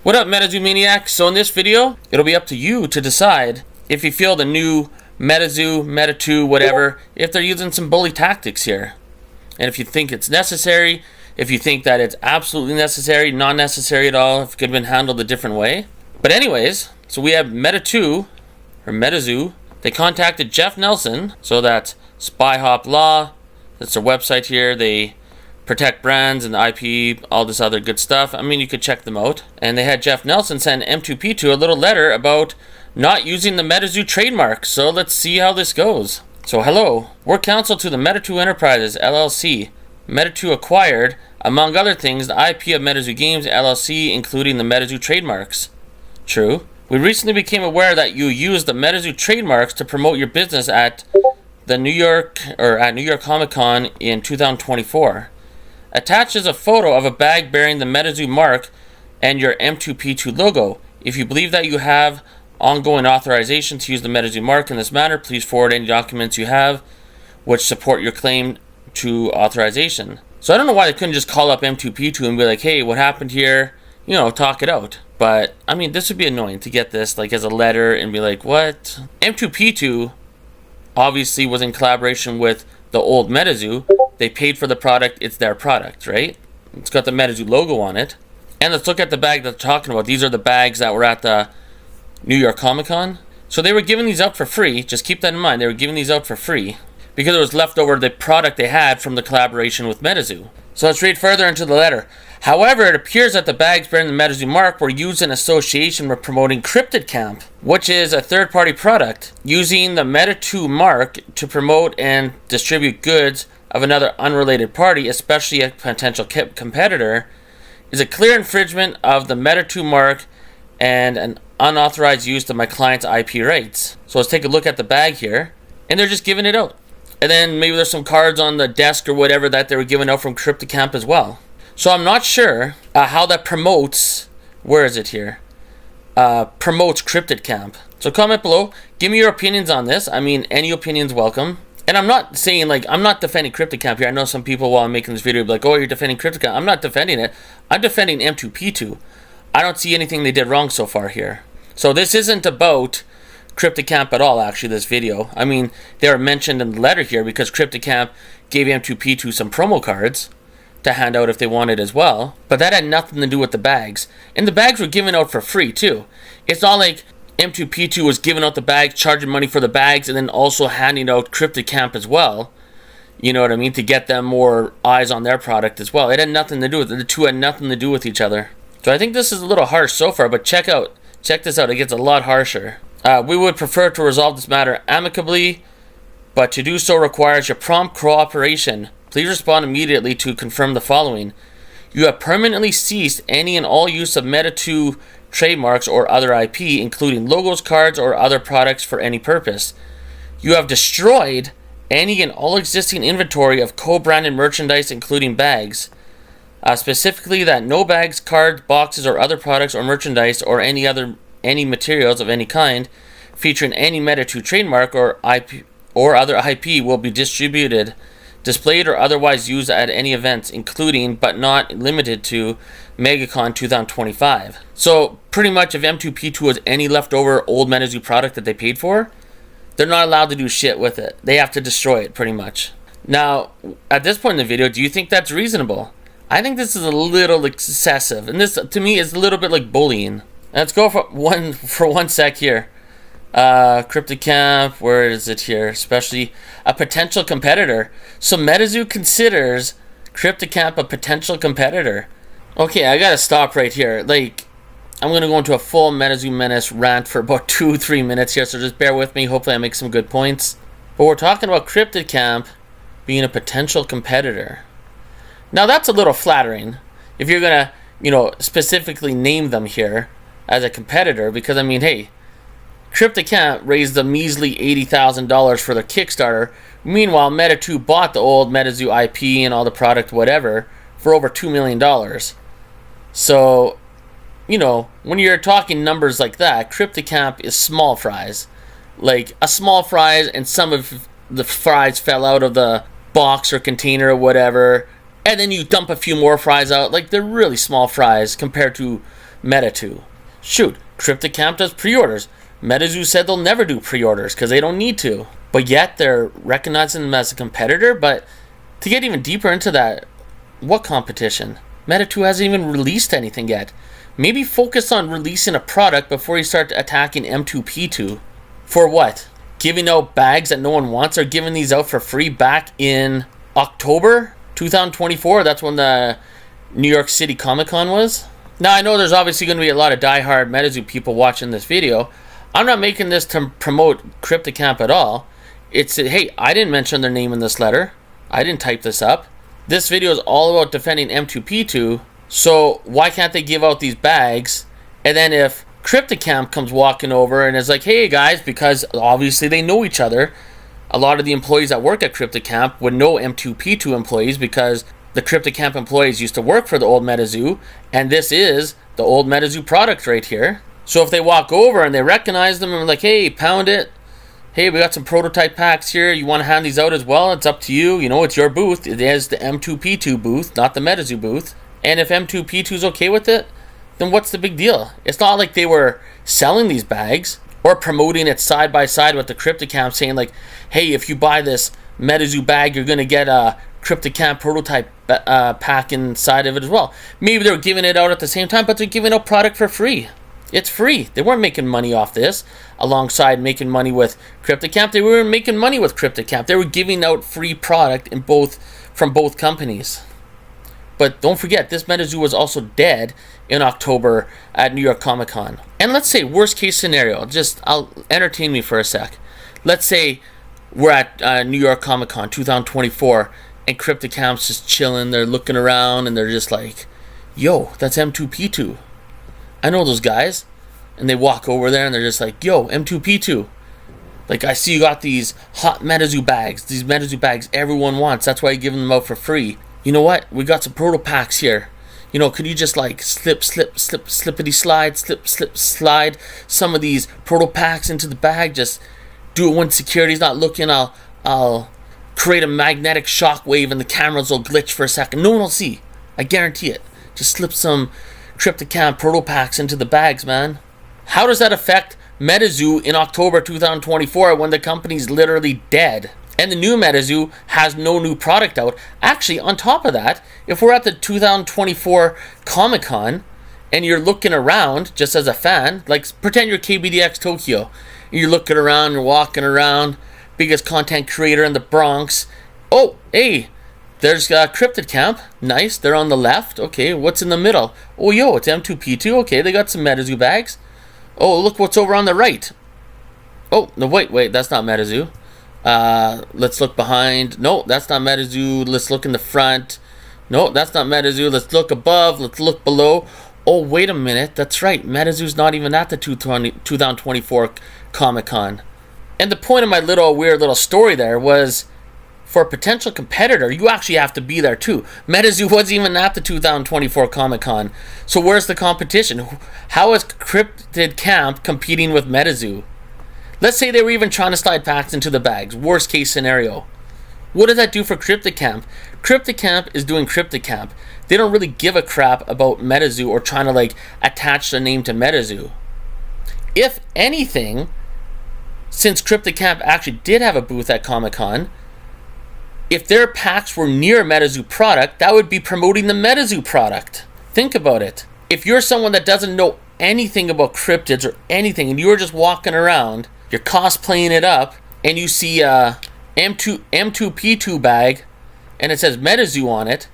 What up, MetaZoo Maniacs? So in this video, it'll be up to you to decide if you feel the new MetaZoo, MetaZoo, whatever, if they're using some bully tactics here. And if you think it's necessary, if you think that it's absolutely necessary, not necessary at all, if it could have been handled a different way. But anyways, so we have MetaZoo, or MetaZoo. They contacted Jeff Nelson, so that's Spy Hop Law. That's their website here. They protect brands and IP, all this other good stuff. I mean, you could check them out. And they had Jeff Nelson send M2P2 a little letter about not using the MetaZoo trademark. So let's see how this goes. So hello, we're counsel to the MetaZoo Enterprises LLC. MetaZoo acquired, among other things, the IP of MetaZoo Games LLC, including the MetaZoo trademarks. True. We recently became aware that you used the MetaZoo trademarks to promote your business at the New York Comic Con in 2024. Attached is a photo of a bag bearing the MetaZoo mark and your M2P2 logo. If you believe that you have ongoing authorization to use the MetaZoo mark in this manner, please forward any documents you have which support your claim to authorization. So I don't know why they couldn't just call up M2P2 and be like, hey, what happened here? You know, talk it out. But, I mean, this would be annoying to get this, like, as a letter and be like, what? M2P2 obviously was in collaboration with the old MetaZoo. They paid for the product. It's their product, right? It's got the MetaZoo logo on it. And let's look at the bag that they're talking about. These are the bags that were at the New York Comic Con. So they were giving these out for free. Just keep that in mind. They were giving these out for free because it was leftover the product they had from the collaboration with MetaZoo. So let's read further into the letter. However, it appears that the bags bearing the MetaZoo mark were used in association with promoting Cryptid Camp, which is a third-party product, using the MetaZoo mark to promote and distribute goods of another unrelated party, especially a potential competitor, is a clear infringement of the MetaZoo mark and an unauthorized use of my client's IP rights. So let's take a look at the bag here, and they're just giving it out. And then maybe there's some cards on the desk or whatever that they were giving out from Cryptid Camp as well. So I'm not sure how that promotes, where is it here? Promotes Cryptid Camp. So comment below, give me your opinions on this. I mean, any opinions welcome. And I'm not saying, like, I'm not defending Cryptid Camp here. I know some people while I'm making this video be like, oh, you're defending Cryptid Camp. I'm not defending it. I'm defending M2P2. I don't see anything they did wrong so far here. So this isn't about Cryptid Camp at all, actually, this video. I mean, they are mentioned in the letter here because Cryptid Camp gave M2P2 some promo cards to hand out if they wanted as well, but that had nothing to do with the bags. And the bags were given out for free too. It's not like M2P2 was giving out the bags, charging money for the bags, and then also handing out Cryptid Camp as well. You know what I mean? To get them more eyes on their product as well. It had nothing to do with it. The two had nothing to do with each other. So I think this is a little harsh so far, but check this out. It gets a lot harsher. We would prefer to resolve this matter amicably, but to do so requires your prompt cooperation. Please respond immediately to confirm the following. You have permanently ceased any and all use of MetaZoo trademarks or other IP, including logos, cards, or other products for any purpose. You have destroyed any and all existing inventory of co-branded merchandise, including bags. Specifically that no bags, cards, boxes, or other products or merchandise or any materials of any kind featuring any MetaZoo trademark or IP or other IP will be distributed, displayed, or otherwise used at any events, including but not limited to MegaCon 2025. So pretty much if M2P2 was any leftover old MetaZoo product that they paid for, they're not allowed to do shit with it. They have to destroy it pretty much. Now, at this point in the video, do you think that's reasonable? I think this is a little excessive, and this to me is a little bit like bullying. Let's go for one sec here. Cryptid Camp, where is it here? Especially a potential competitor. So MetaZoo considers Cryptid Camp a potential competitor. Okay, I gotta stop right here. Like, I'm gonna go into a full MetaZoo Menace rant for about 2-3 minutes here, so just bear with me. Hopefully I make some good points. But we're talking about Cryptid Camp being a potential competitor. Now that's a little flattering if you're gonna, you know, specifically name them here as a competitor, because I mean, hey, Cryptid Camp raised a measly $80,000 for their Kickstarter. Meanwhile, MetaZoo bought the old MetaZoo IP and all the product, whatever, for over $2 million. So, you know, when you're talking numbers like that, Cryptid Camp is small fries. Like, a small fries, and some of the fries fell out of the box or container or whatever, and then you dump a few more fries out. Like, they're really small fries compared to MetaZoo. Shoot, CryptoCamp does pre-orders. MetaZoo said they'll never do pre-orders because they don't need to. But yet they're recognizing them as a competitor. But to get even deeper into that, what competition? MetaZoo hasn't even released anything yet. Maybe focus on releasing a product before you start attacking M2P2. For what? Giving out bags that no one wants, or giving these out for free back in October 2024? That's when the New York City Comic Con was. Now, I know there's obviously going to be a lot of diehard MetaZoo people watching this video. I'm not making this to promote CryptoCamp at all. It's, hey, I didn't mention their name in this letter. I didn't type this up. This video is all about defending M2P2, so why can't they give out these bags? And then if CryptoCamp comes walking over and is like, hey guys, because obviously they know each other, a lot of the employees that work at CryptoCamp would know M2P2 employees because the CryptoCamp employees used to work for the old MetaZoo, and this is the old MetaZoo product right here. So if they walk over and they recognize them and are like, hey, pound it. Hey, we got some prototype packs here. You want to hand these out as well? It's up to you. You know, it's your booth. It is the M2P2 booth, not the MetaZoo booth. And if M2P2 is okay with it, then what's the big deal? It's not like they were selling these bags or promoting it side by side with the CryptoCamp, saying like, hey, if you buy this MetaZoo bag, you're going to get a CryptoCamp prototype pack inside of it as well. Maybe they're giving it out at the same time, but they're giving out product for free. It's free. They weren't making money off this alongside making money with CryptoCamp. They weren't making money with CryptoCamp. They were giving out free product from both companies. But don't forget, this MetaZoo was also dead in October at New York Comic Con. And let's say, worst case scenario, I'll entertain me for a sec. Let's say we're at New York Comic Con 2024 and CryptoCamp's just chilling. They're looking around and they're just like, yo, that's M2P2. I know those guys. And they walk over there and they're just like, yo, M2P2. Like, I see you got these hot MetaZoo bags. These MetaZoo bags everyone wants. That's why you're giving them out for free. You know what? We got some proto packs here. You know, could you just like slippity slide some of these proto packs into the bag? Just do it when security's not looking. I'll create a magnetic shock wave and the cameras will glitch for a second. No one will see. I guarantee it. Just slip some CryptoCamp proto packs into the bags, man. How does that affect MetaZoo in October 2024 when the company's literally dead? And the new MetaZoo has no new product out. Actually, on top of that, if we're at the 2024 Comic Con and you're looking around just as a fan, like pretend you're KBDX Tokyo, and you're looking around, you're walking around, biggest content creator in the Bronx. Oh, hey, there's CryptoCamp. Nice, they're on the left. Okay, what's in the middle? Oh, yo, it's M2P2. Okay, they got some MetaZoo bags. Oh, look what's over on the right. Oh, no, wait, that's not MetaZoo. Let's look behind. No, that's not MetaZoo. Let's look in the front. No, that's not MetaZoo. Let's look above. Let's look below. Oh, wait a minute. That's right. MetaZoo's not even at the 2024 Comic Con. And the point of my weird little story there was, for a potential competitor, you actually have to be there too. MetaZoo wasn't even at the 2024 Comic Con. So where's the competition? How is CryptoCamp competing with MetaZoo? Let's say they were even trying to slide packs into the bags. Worst case scenario. What does that do for CryptoCamp? CryptoCamp is doing CryptoCamp. They don't really give a crap about MetaZoo or trying to like attach their name to MetaZoo. If anything, since CryptoCamp actually did have a booth at Comic-Con, if their packs were near a MetaZoo product, that would be promoting the MetaZoo product. Think about it. If you're someone that doesn't know anything about cryptids or anything, and you're just walking around, you're cosplaying it up, and you see a M2P2 bag, and it says MetaZoo on it,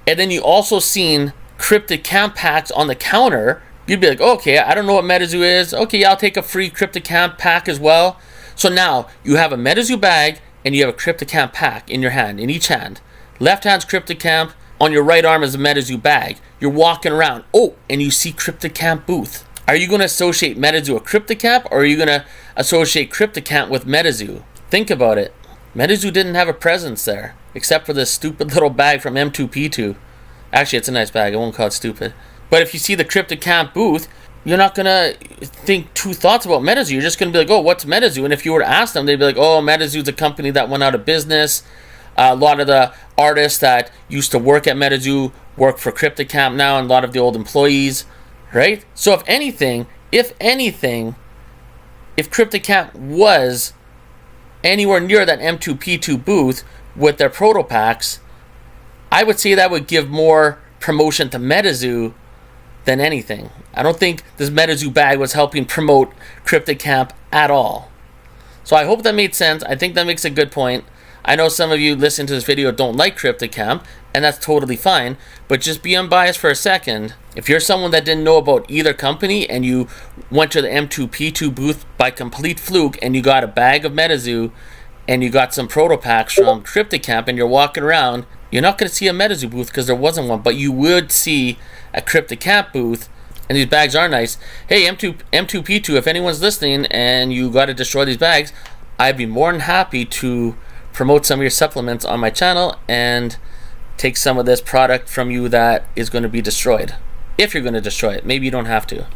and then you also seen CryptoCamp packs on the counter, you'd be like, okay, I don't know what MetaZoo is. Okay, I'll take a free CryptoCamp pack as well. So now you have a MetaZoo bag and you have a CryptoCamp pack in your hand, in each hand. Left hand's CryptoCamp, on your right arm is a MetaZoo bag. You're walking around, oh, and you see CryptoCamp booth. Are you going to associate MetaZoo with CryptoCamp, or are you going to associate CryptoCamp with MetaZoo? Think about it. MetaZoo didn't have a presence there, except for this stupid little bag from M2P2. Actually, it's a nice bag. I won't call it stupid. But if you see the CryptoCamp booth, you're not going to think two thoughts about MetaZoo. You're just going to be like, oh, what's MetaZoo? And if you were to ask them, they'd be like, oh, MetaZoo's a company that went out of business. A lot of the artists that used to work at MetaZoo work for CryptoCamp now, and a lot of the old employees. right? So if anything, if CryptoCamp was anywhere near that M2P2 booth with their proto packs, I would say that would give more promotion to MetaZoo than anything. I don't think this MetaZoo bag was helping promote CryptoCamp at all. So I hope that made sense. I think that makes a good point. I know some of you listening to this video don't like CryptoCamp, and that's totally fine, but just be unbiased for a second. If you're someone that didn't know about either company and you went to the M2P2 booth by complete fluke and you got a bag of MetaZoo and you got some proto packs from CryptoCamp and you're walking around, you're not going to see a MetaZoo booth because there wasn't one, but you would see a CryptoCamp booth, and these bags are nice. Hey, M2P2, if anyone's listening and you got to destroy these bags, I'd be more than happy to promote some of your supplements on my channel and take some of this product from you that is going to be destroyed. If you're going to destroy it. Maybe you don't have to,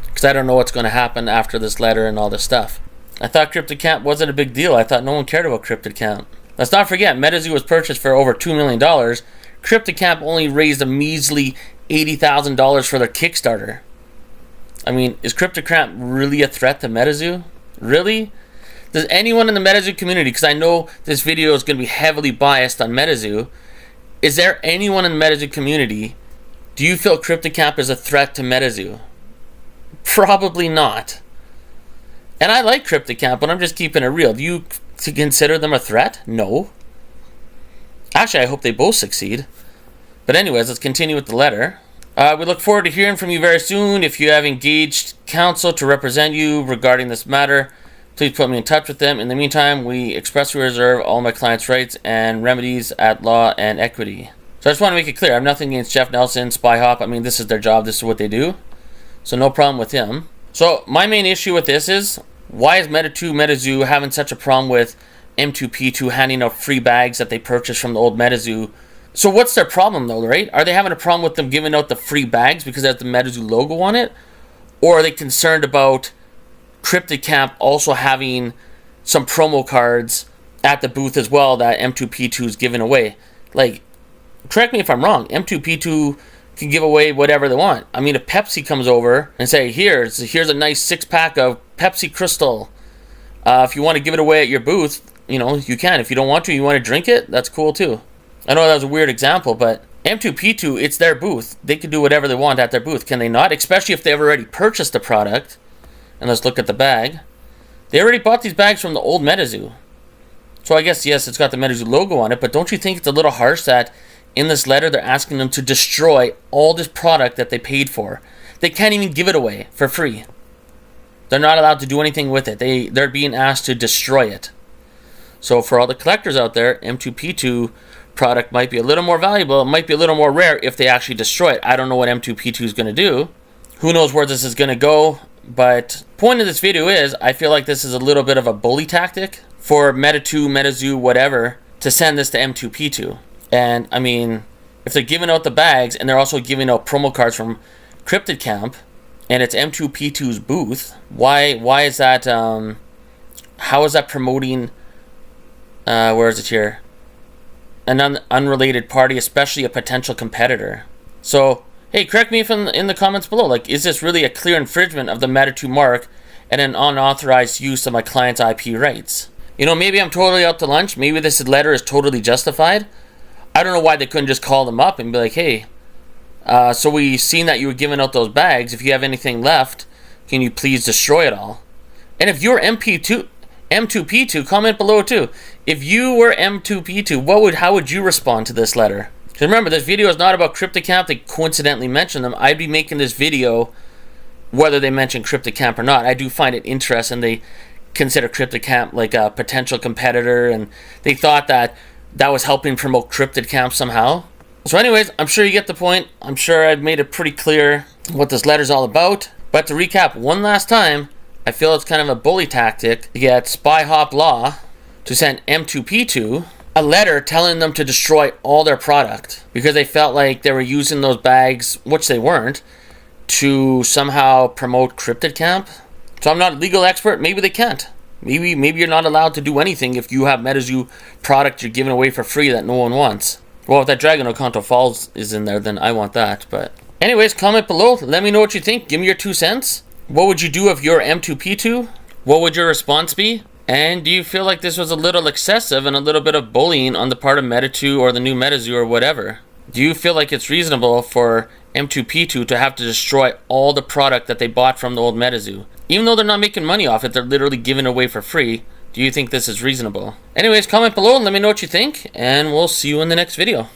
because I don't know what's going to happen after this letter and all this stuff. I thought CryptoCamp wasn't a big deal. I thought no one cared about CryptoCamp. Let's not forget, MetaZoo was purchased for over $2 million. CryptoCamp only raised a measly $80,000 for their Kickstarter. I mean, is CryptoCamp really a threat to MetaZoo? Really? Does anyone in the MetaZoo community, because I know this video is going to be heavily biased on MetaZoo, is there anyone in the MetaZoo community, do you feel CryptoCamp is a threat to MetaZoo? Probably not. And I like CryptoCamp, but I'm just keeping it real. Do you consider them a threat? No. Actually, I hope they both succeed. But anyways, let's continue with the letter. We look forward to hearing from you very soon. If you have engaged counsel to represent you regarding this matter, please put me in touch with them. In the meantime, we expressly reserve all my clients' rights and remedies at law and equity. So I just want to make it clear, I have nothing against Jeff Nelson, SpyHop. I mean, this is their job. This is what they do. So no problem with him. So my main issue with this is, why is MetaZoo having such a problem with M2P2 handing out free bags that they purchased from the old MetaZoo? So what's their problem though, right? Are they having a problem with them giving out the free bags because it has the MetaZoo logo on it? Or are they concerned about CryptoCamp also having some promo cards at the booth as well that M2P2 is giving away? Like, correct me if I'm wrong, M2P2 can give away whatever they want. I mean, if Pepsi comes over and say, here's a nice 6-pack of Pepsi Crystal. If you want to give it away at your booth, you know, you can. If you don't want to, you want to drink it, that's cool too. I know that was a weird example, but M2P2, it's their booth. They can do whatever they want at their booth, can they not? Especially if they've already purchased the product. And let's look at the bag. They already bought these bags from the old MetaZoo. So I guess, yes, it's got the MetaZoo logo on it, but don't you think it's a little harsh that in this letter they're asking them to destroy all this product that they paid for? They can't even give it away for free. They're not allowed to do anything with it. They're being asked to destroy it. So for all the collectors out there, M2P2 product might be a little more valuable. It might be a little more rare if they actually destroy it. I don't know what M2P2 is going to do. Who knows where this is going to go. But point of this video is, I feel like this is a little bit of a bully tactic for MetaZoo, whatever, to send this to M2P2. And I mean, if they're giving out the bags and they're also giving out promo cards from CryptoCamp, and it's M2P2's booth, why is that, how is that promoting, where is it here? An unrelated party, especially a potential competitor. So, hey, correct me if in the comments below, like, is this really a clear infringement of the MetaZoo mark and an unauthorized use of my client's IP rights? You know, maybe I'm totally out to lunch. Maybe this letter is totally justified. I don't know why they couldn't just call them up and be like, hey, so we've seen that you were giving out those bags. If you have anything left, can you please destroy it all? And if you're M2P2, comment below too. If you were M2P2, how would you respond to this letter? Because remember, this video is not about CryptoCamp. They coincidentally mentioned them. I'd be making this video whether they mention CryptoCamp or not. I do find it interesting they consider CryptoCamp like a potential competitor, and they thought that was helping promote CryptoCamp somehow. So anyways, I'm sure you get the point. I'm sure I've made it pretty clear what this letter's all about. But to recap one last time, I feel it's kind of a bully tactic to get SpyHop Law to send M2P2 a letter telling them to destroy all their product because they felt like they were using those bags, which they weren't, to somehow promote CryptoCamp. So I'm not a legal expert. Maybe they can't. Maybe you're not allowed to do anything if you have MetaZoo product you're giving away for free that no one wants. Well, if that Dragon Ocanto Falls is in there, then I want that, but Anyways, comment below. Let me know what you think. Give me your 2 cents. What would you do if you're M2P2? What would your response be? And do you feel like this was a little excessive and a little bit of bullying on the part of MetaZoo or the new MetaZoo or whatever? Do you feel like it's reasonable for M2P2 to have to destroy all the product that they bought from the old MetaZoo? Even though they're not making money off it, they're literally giving it away for free. Do you think this is reasonable? Anyways, comment below and let me know what you think, and we'll see you in the next video.